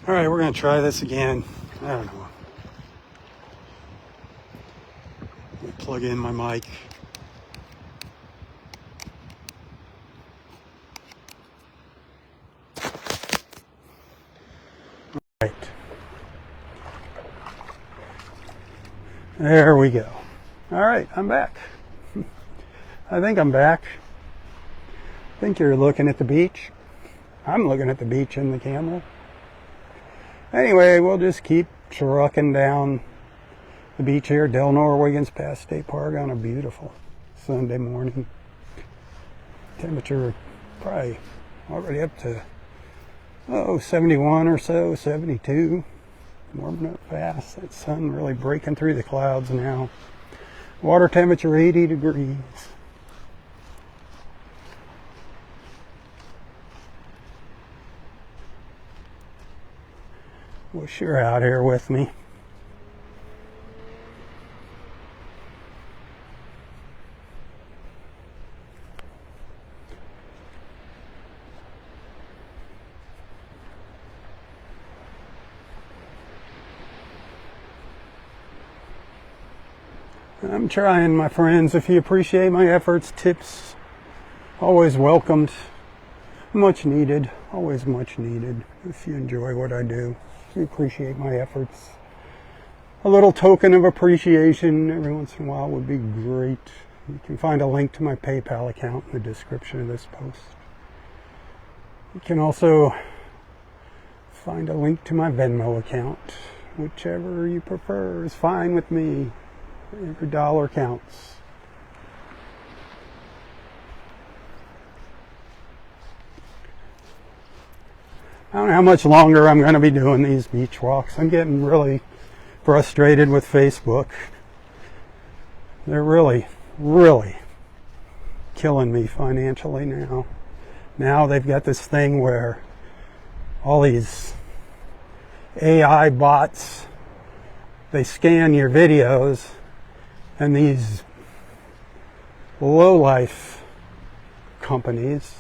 All right, we're going to try this again. I don't know. Let me plug in my mic. All right. There we go. All right, I'm back. I think I'm back. I think you're looking at the beach. I'm looking at the beach in the camera. Anyway, we'll just keep trucking down the beach here, Delnor-Wiggins past State Park on a beautiful Sunday morning. Temperature probably already up to 71 or so, 72. Warming up fast. That sun really breaking through the clouds now. Water temperature 80 degrees. Wish you're out here with me. I'm trying, my friends. If you appreciate my efforts, tips always welcomed. Much needed, always much needed. If you enjoy what I do, if you appreciate my efforts, a little token of appreciation every once in a while would be great. You can find a link to my PayPal account in the description of this post. You can also find a link to my Venmo account. Whichever you prefer is fine with me. Every dollar counts. I don't know how much longer I'm going to be doing these beach walks. I'm getting really frustrated with Facebook. They're really, really killing me financially now. Now they've got this thing where all these AI bots, they scan your videos, and these low-life companies,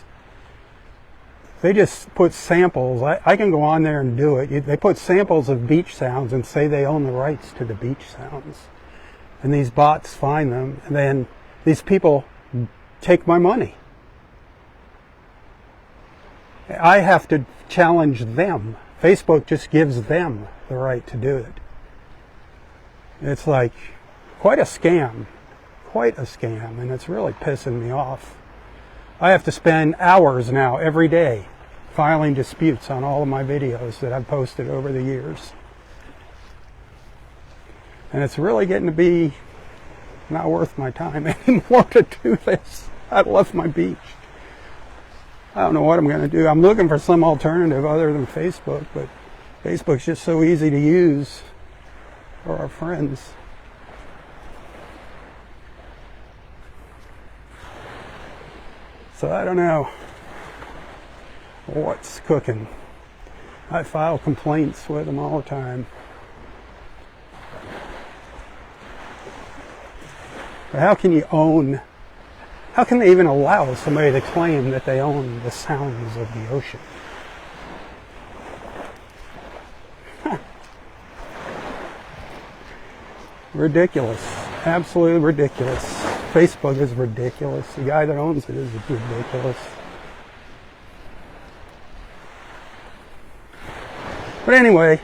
they just put samples. I can go on there and do it. They put samples of beach sounds and say they own the rights to the beach sounds. And these bots find them, and then these people take my money. I have to challenge them. Facebook just gives them the right to do it. It's like quite a scam, and it's really pissing me off. I have to spend hours now every day filing disputes on all of my videos that I've posted over the years. And it's really getting to be not worth my time anymore to do this. I love my beach. I don't know what I'm going to do. I'm looking for some alternative other than Facebook, but Facebook's just so easy to use for our friends. So I don't know what's cooking. I file complaints with them all the time. But how can they even allow somebody to claim that they own the sounds of the ocean? Huh. Ridiculous. Absolutely ridiculous. Facebook is ridiculous. The guy that owns it is ridiculous. But anyway,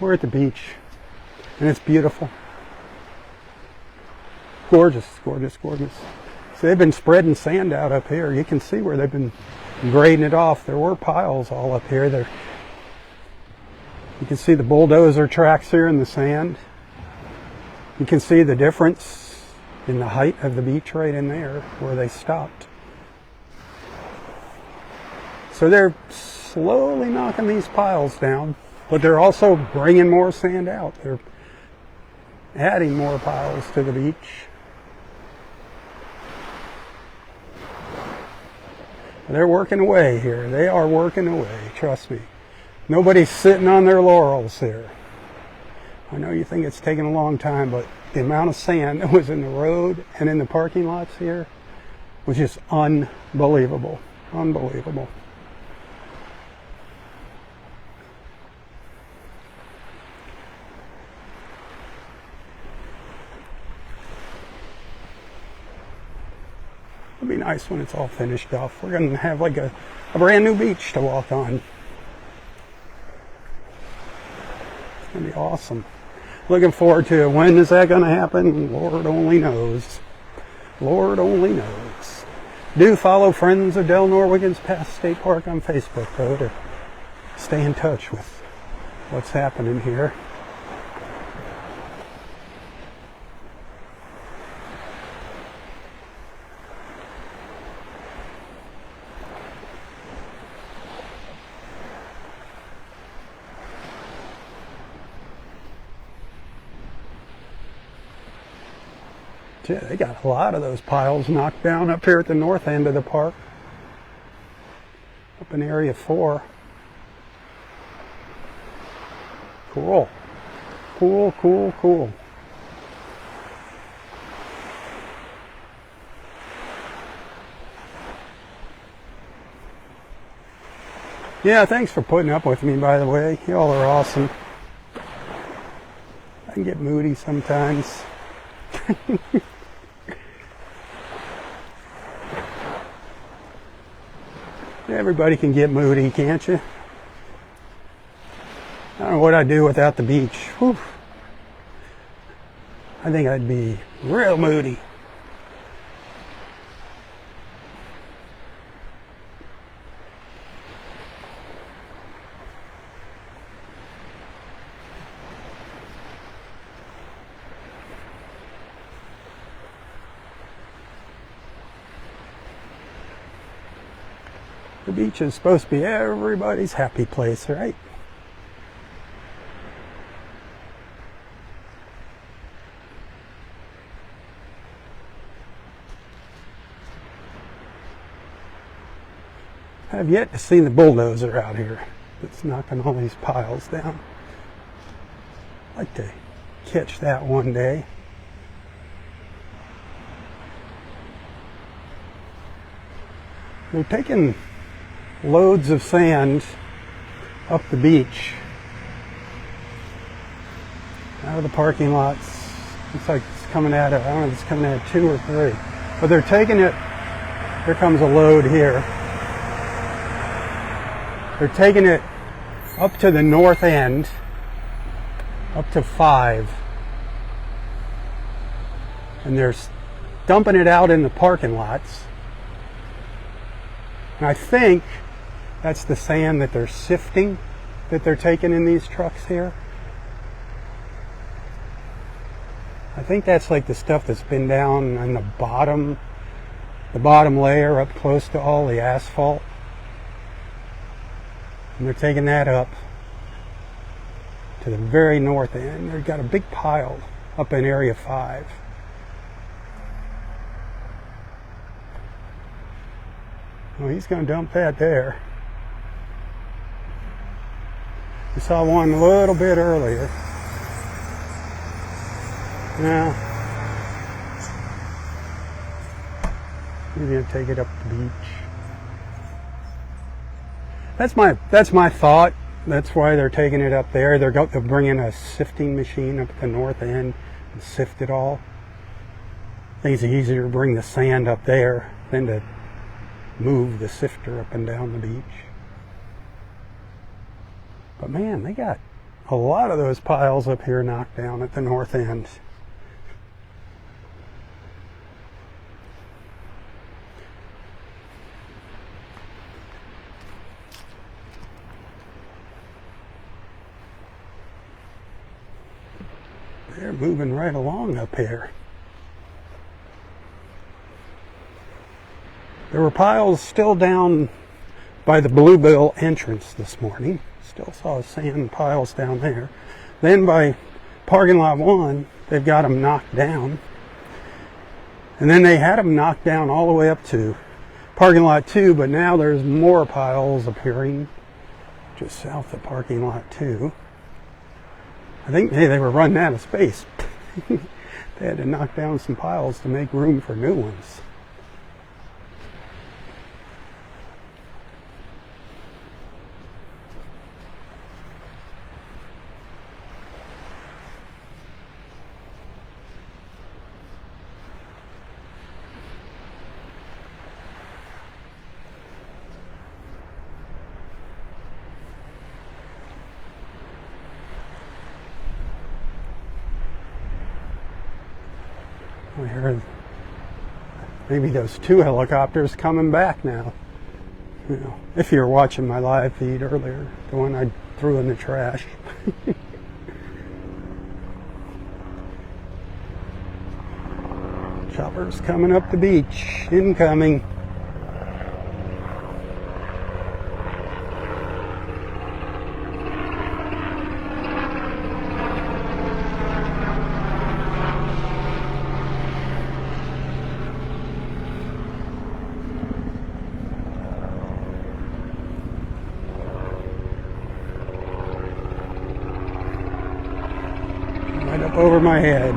we're at the beach, and it's beautiful. Gorgeous, gorgeous, gorgeous. So they've been spreading sand out up here. You can see where they've been grading it off. There were piles all up here. You can see the bulldozer tracks here in the sand. You can see the difference in the height of the beach right in there where they stopped. So they're slowly knocking these piles down, but they're also bringing more sand out. They're adding more piles to the beach. They're working away here. They are working away, trust me. Nobody's sitting on their laurels here. I know you think it's taking a long time, but the amount of sand that was in the road and in the parking lots here was just unbelievable. Unbelievable. nice when it's all finished off. We're going to have like a brand new beach to walk on. It's going to be awesome. Looking forward to it. When is that going to happen? Lord only knows. Lord only knows. Do follow Friends of Delnor-Wiggins Pass State Park on Facebook, though, to stay in touch with what's happening here. Yeah, they got a lot of those piles knocked down up here at the north end of the park. Up in Area 4. Cool. Cool, cool, cool. Yeah, thanks for putting up with me, by the way. Y'all are awesome. I can get moody sometimes. Everybody can get moody, can't you? I don't know what I'd do without the beach. Whew. I think I'd be real moody. The beach is supposed to be everybody's happy place, right? I've yet to see the bulldozer out here that's knocking all these piles down. I'd like to catch that one day. They're taking loads of sand up the beach out of the parking lots. Looks like it's coming out of, I don't know if it's coming out of 2 or 3, but they're taking it. Here comes a load here. They're taking it up to the north end, up to 5, and they're dumping it out in the parking lots. And I think that's the sand that they're sifting, that they're taking in these trucks here. I think that's like the stuff that's been down on the bottom layer up close to all the asphalt. And they're taking that up to the very north end. They've got a big pile up in Area 5. Well, he's going to dump that there. We saw one a little bit earlier. Now, he's going to take it up the beach. That's my thought. That's why they're taking it up there. They're bringing a sifting machine up at the north end and sift it all. I think it's easier to bring the sand up there than to move the sifter up and down the beach. But man, they got a lot of those piles up here knocked down at the north end. They're moving right along up here. There were piles still down by the Bluebell entrance this morning. Still saw sand piles down there. Then by parking lot 1, they've got them knocked down. And then they had them knocked down all the way up to parking lot 2, but now there's more piles appearing just south of parking lot 2. I think they were running out of space. They had to knock down some piles to make room for new ones. I heard maybe those 2 helicopters coming back now. You know, if you're watching my live feed earlier, the one I threw in the trash. Choppers coming up the beach, incoming. Right up over my head.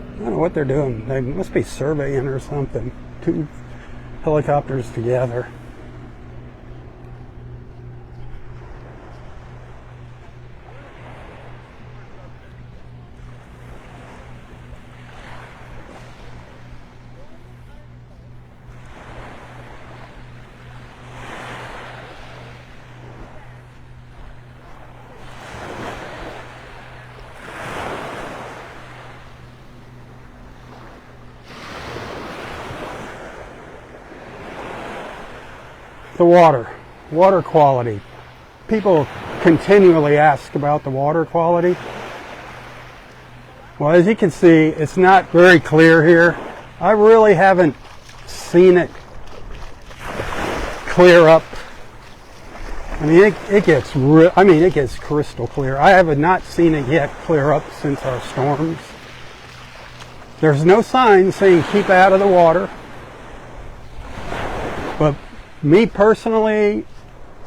I don't know what they're doing. They must be surveying or something. 2 helicopters together. The water quality. People continually ask about the water quality. Well, as you can see, it's not very clear here. I really haven't seen it clear up. I mean, it gets crystal clear. I have not seen it yet clear up since our storms. There's no sign saying keep out of the water. But me personally,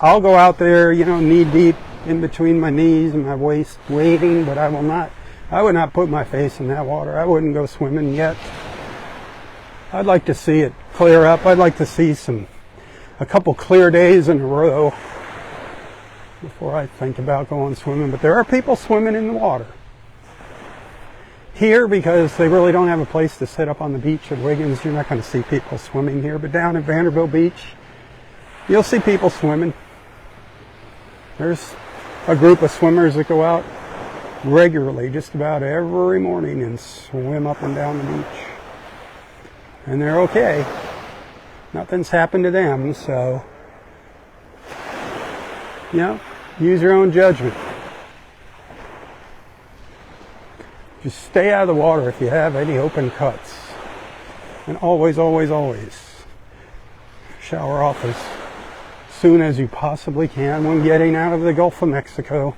I'll go out there, you know, knee deep in between my knees and my waist wading, but I would not put my face in that water. I wouldn't go swimming yet. I'd like to see it clear up. I'd like to see a couple clear days in a row before I think about going swimming. But there are people swimming in the water here because they really don't have a place to sit up on the beach at Wiggins. You're not going to see people swimming here, but down at Vanderbilt Beach, you'll see people swimming. There's a group of swimmers that go out regularly, just about every morning, and swim up and down the beach. And they're okay. Nothing's happened to them, so, you know, use your own judgment. Just stay out of the water if you have any open cuts. And always, always, always shower off as soon as you possibly can when getting out of the Gulf of Mexico.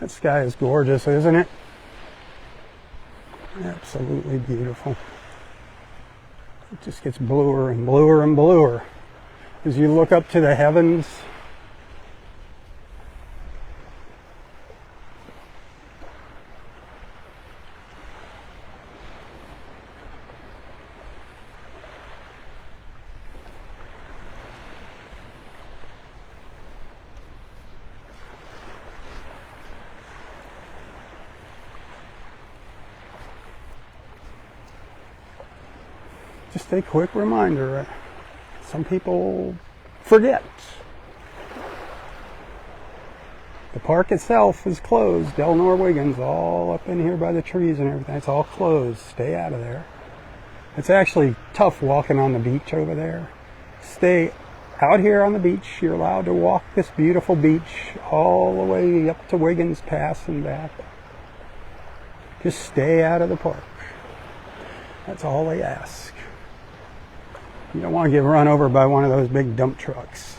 That sky is gorgeous, isn't it? Absolutely beautiful. It just gets bluer and bluer and bluer as you look up to the heavens. Just a quick reminder, some people forget. The park itself is closed. Delnor-Wiggins, all up in here by the trees and everything, it's all closed. Stay out of there. It's actually tough walking on the beach over there. Stay out here on the beach. You're allowed to walk this beautiful beach all the way up to Wiggins Pass and back. Just stay out of the park. That's all they ask. You don't want to get run over by one of those big dump trucks.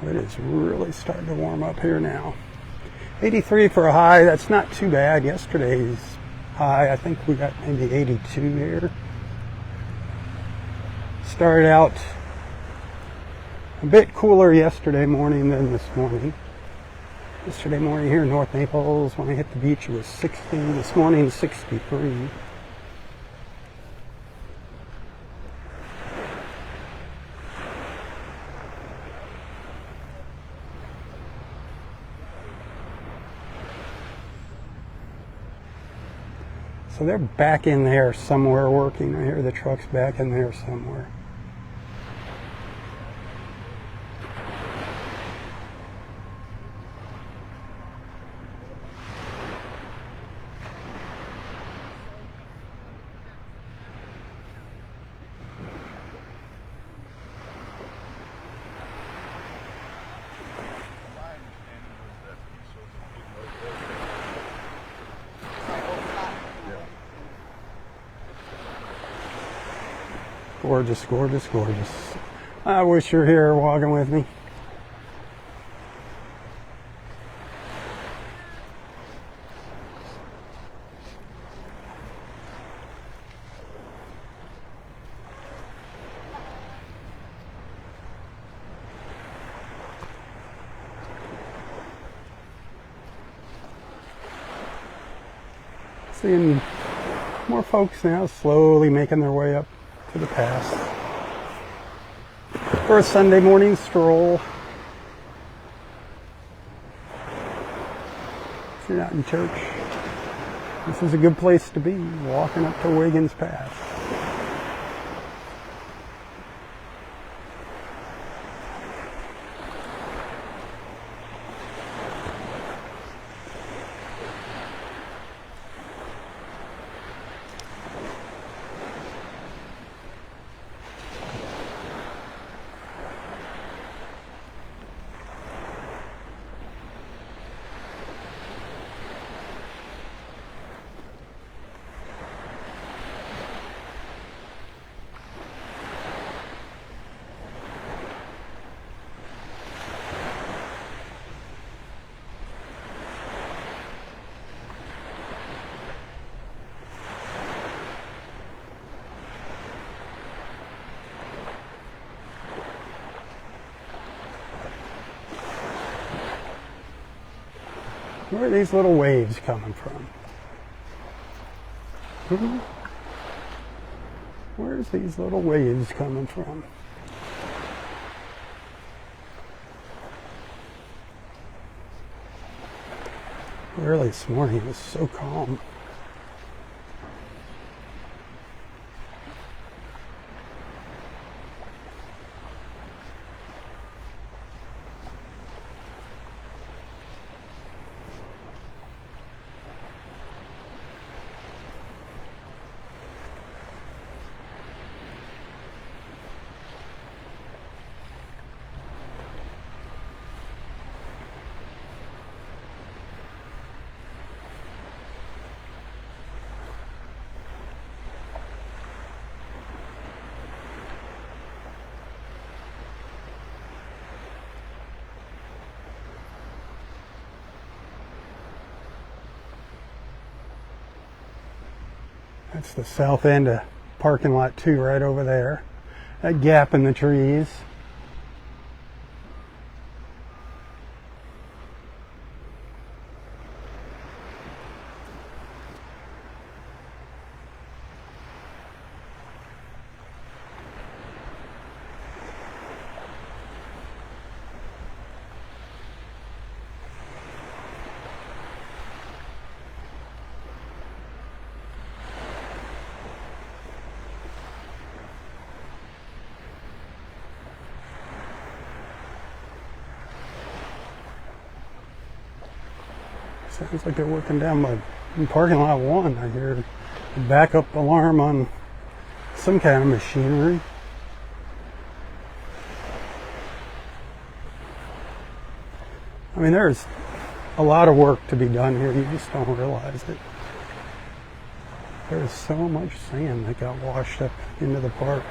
It is really starting to warm up here now. 83 for a high, that's not too bad. Yesterday's high, I think we got maybe 82 here. Started out a bit cooler yesterday morning than this morning. Yesterday morning here in North Naples, when I hit the beach, it was 60. This morning, 63. So they're back in there somewhere working. I hear the truck's back in there somewhere. Gorgeous, gorgeous, gorgeous. I wish you were here walking with me. Seeing more folks now slowly making their way up to the pass for a Sunday morning stroll. If you're not in church, this is a good place to be, walking up to Wiggins Pass. Where are these little waves coming from? Where's these little waves coming from? Early this morning it was so calm. That's the south end of parking lot 2 right over there. That gap in the trees. Sounds like they're working down by parking lot 1. I hear a backup alarm on some kind of machinery. I mean, there's a lot of work to be done here. You just don't realize it. There's so much sand that got washed up into the park.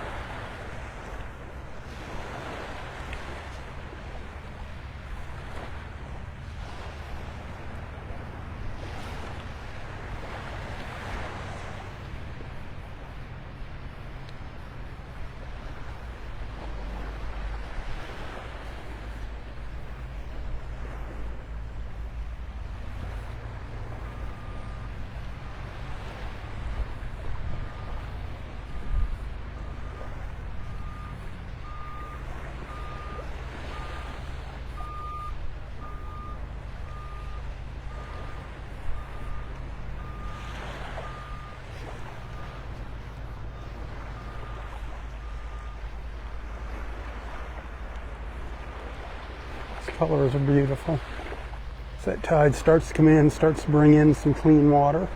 colors are beautiful. As that tide starts to come in, starts to bring in some clean water.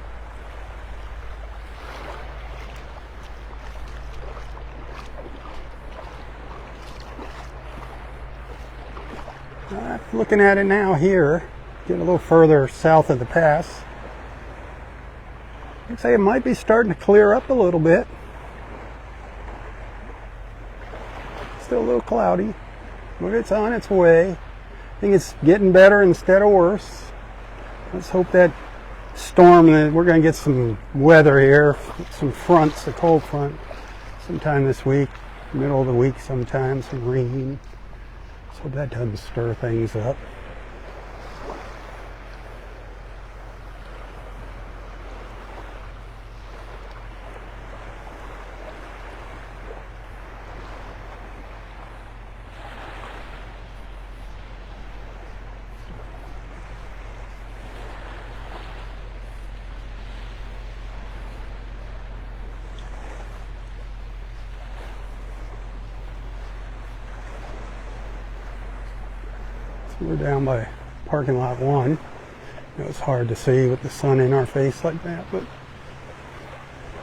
Looking at it now here, get a little further south of the pass. I'd say it might be starting to clear up a little bit. Still a little cloudy, but it's on its way. I think it's getting better instead of worse. Let's hope that storm, that we're going to get some weather here, some fronts, a cold front sometime this week, middle of the week sometime, some rain. Let's hope that doesn't stir things up. We're down by parking lot 1. You know, it's hard to see with the sun in our face like that, but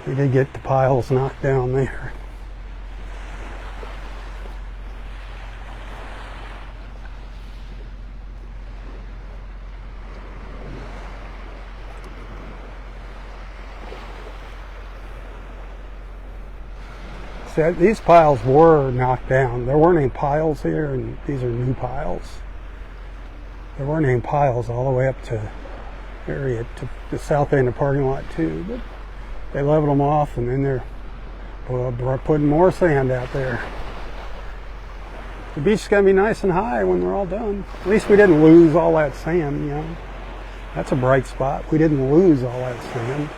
we did get the piles knocked down there. See, these piles were knocked down. There weren't any piles here, and these are new piles. There weren't any piles all the way up to area to the south end of parking lot 2, but they leveled them off, and then they're putting more sand out there. The beach is going to be nice and high when they're all done. At least we didn't lose all that sand, you know. That's a bright spot. We didn't lose all that sand.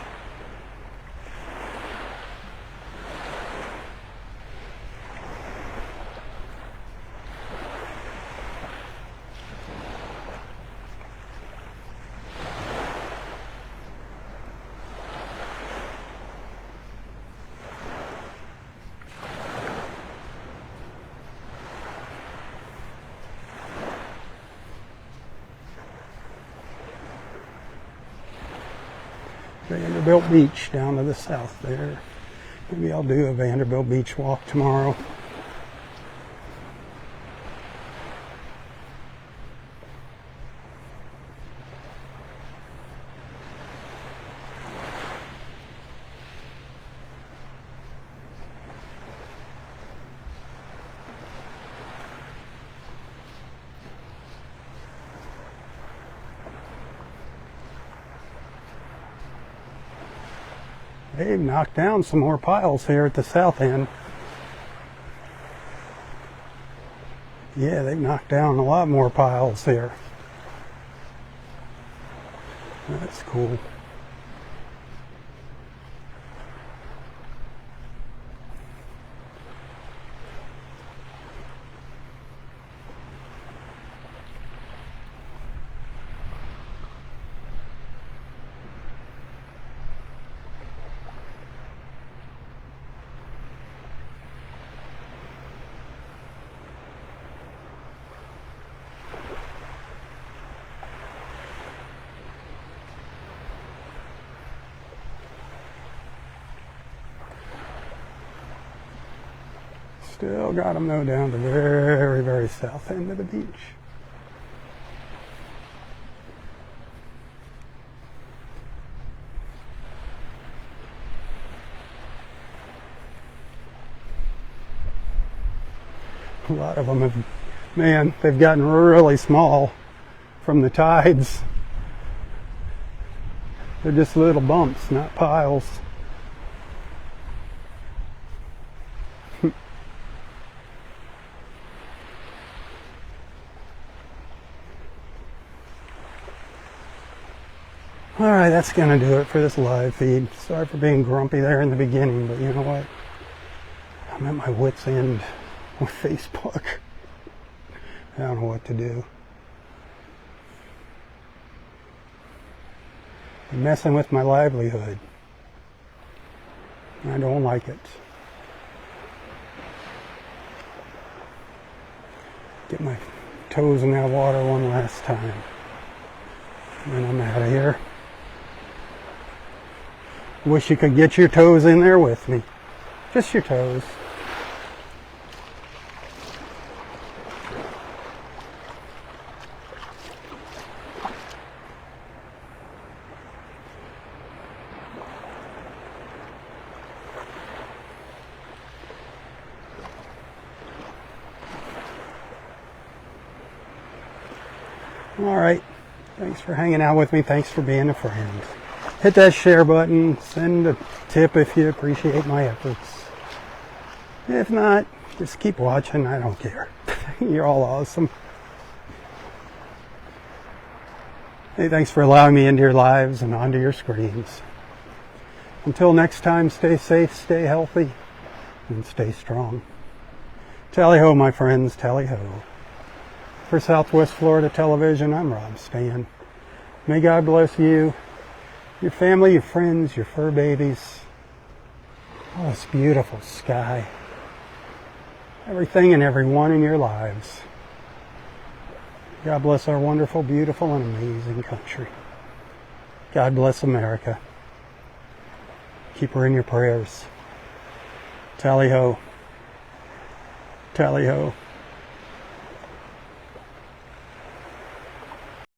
Vanderbilt Beach down to the south there. Maybe I'll do a Vanderbilt Beach walk tomorrow. They've knocked down some more piles here at the south end. Yeah, they've knocked down a lot more piles here. That's cool. Still got them though down to the very, very south end of the beach. A lot of them have, man, they've gotten really small from the tides. They're just little bumps, not piles. Alright, that's going to do it for this live feed. Sorry for being grumpy there in the beginning, but you know what? I'm at my wit's end with Facebook. I don't know what to do. I'm messing with my livelihood. I don't like it. Get my toes in that water one last time. And I'm out of here. Wish you could get your toes in there with me. Just your toes. All right. Thanks for hanging out with me. Thanks for being a friend. Hit that share button. Send a tip if you appreciate my efforts. If not, just keep watching. I don't care. You're all awesome. Hey, thanks for allowing me into your lives and onto your screens. Until next time, stay safe, stay healthy, and stay strong. Tally-ho, my friends, tally-ho. For Southwest Florida Television, I'm Rob Stan. May God bless you, your family, your friends, your fur babies. Oh, this beautiful sky. Everything and everyone in your lives. God bless our wonderful, beautiful, and amazing country. God bless America. Keep her in your prayers. Tally-ho. Tally-ho.